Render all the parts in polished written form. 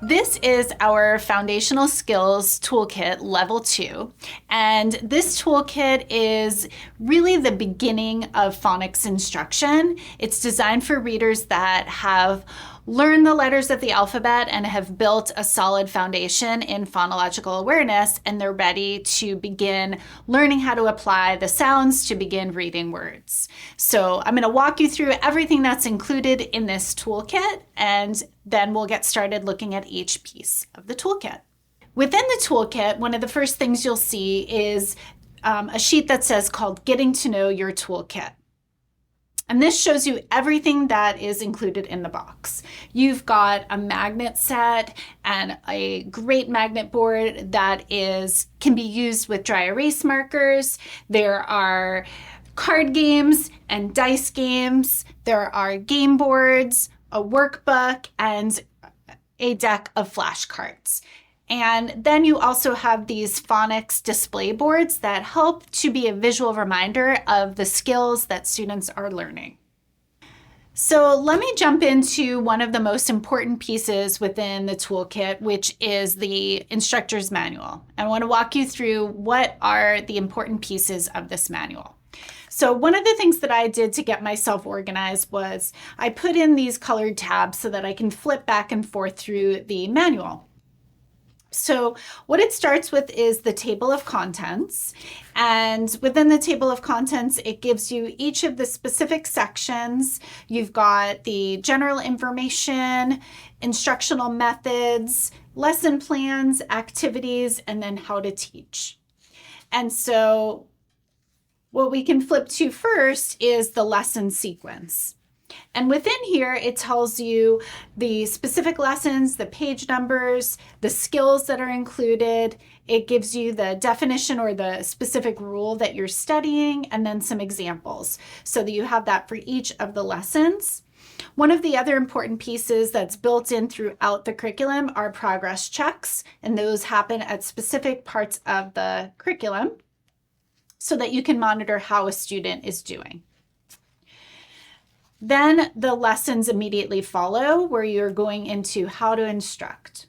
This is our Foundational Skills Toolkit Level 2, and this toolkit is really the beginning of phonics instruction. It's designed for readers that have learned the letters of the alphabet and have built a solid foundation in phonological awareness, and they're ready to begin learning how to apply the sounds to begin reading words. So I'm going to walk you through everything that's included in this toolkit, and then we'll get started looking at each piece of the toolkit. Within the toolkit, one of the first things you'll see is a sheet that says called Getting to Know Your Toolkit. And this shows you everything that is included in the box. You've got a magnet set and a great magnet board that can be used with dry erase markers. There are card games and dice games. There are game boards, a workbook, and a deck of flashcards. And then you also have these phonics display boards that help to be a visual reminder of the skills that students are learning. So let me jump into one of the most important pieces within the toolkit, which is the instructor's manual. I want to walk you through what are the important pieces of this manual. So one of the things that I did to get myself organized was I put in these colored tabs so that I can flip back and forth through the manual. So what it starts with is the table of contents, and within the table of contents, it gives you each of the specific sections. You've got the general information, instructional methods, lesson plans, activities, and then how to teach. And so what we can flip to first is the lesson sequence. And within here, it tells you the specific lessons, the page numbers, the skills that are included. It gives you the definition or the specific rule that you're studying, and then some examples so that you have that for each of the lessons. One of the other important pieces that's built in throughout the curriculum are progress checks, and those happen at specific parts of the curriculum so that you can monitor how a student is doing. Then the lessons immediately follow, where you're going into how to instruct.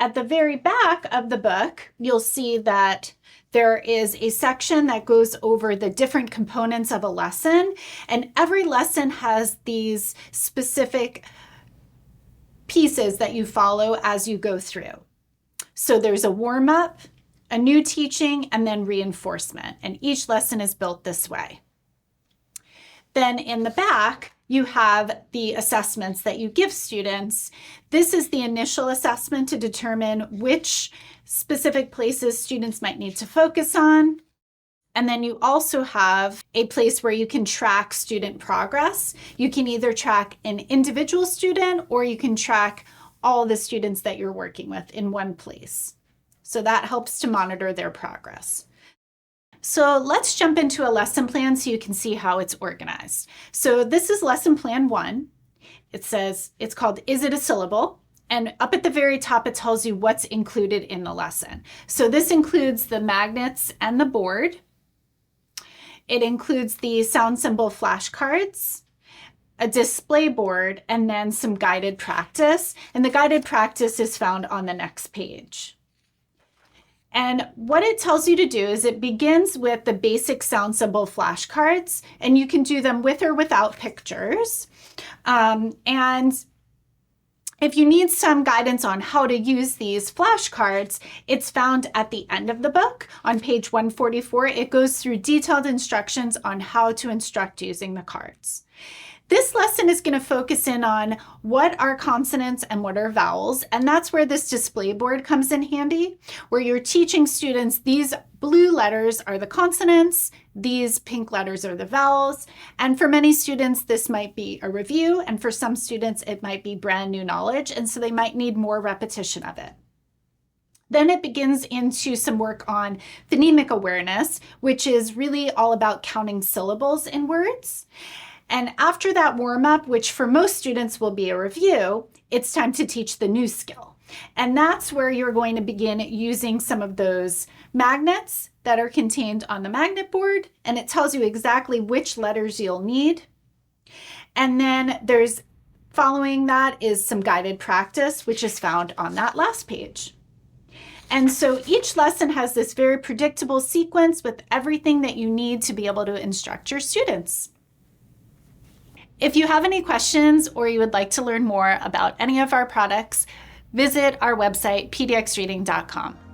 At the very back of the book, you'll see that there is a section that goes over the different components of a lesson, and every lesson has these specific pieces that you follow as you go through. So there's a warm-up, a new teaching, and then reinforcement, and each lesson is built this way. Then in the back, you have the assessments that you give students. This is the initial assessment to determine which specific places students might need to focus on. And then you also have a place where you can track student progress. You can either track an individual student or you can track all the students that you're working with in one place. So that helps to monitor their progress. So let's jump into a lesson plan so you can see how it's organized. So this is lesson plan 1. It says, it's called, Is It a Syllable? And up at the very top, it tells you what's included in the lesson. So this includes the magnets and the board. It includes the sound symbol flashcards, a display board, and then some guided practice. And the guided practice is found on the next page. And what it tells you to do is it begins with the basic sound symbol flashcards, and you can do them with or without pictures. And if you need some guidance on how to use these flashcards, it's found at the end of the book. On page 144, it goes through detailed instructions on how to instruct using the cards. This lesson is going to focus in on what are consonants and what are vowels, and that's where this display board comes in handy, where you're teaching students these blue letters are the consonants, these pink letters are the vowels, and for many students this might be a review, and for some students it might be brand new knowledge, and so they might need more repetition of it. Then it begins into some work on phonemic awareness, which is really all about counting syllables in words. And after that warm-up, which for most students will be a review, it's time to teach the new skill. And that's where you're going to begin using some of those magnets that are contained on the magnet board, and it tells you exactly which letters you'll need. And then there's Following that is some guided practice, which is found on that last page. And so each lesson has this very predictable sequence with everything that you need to be able to instruct your students. If you have any questions or you would like to learn more about any of our products, visit our website, pdxreading.com.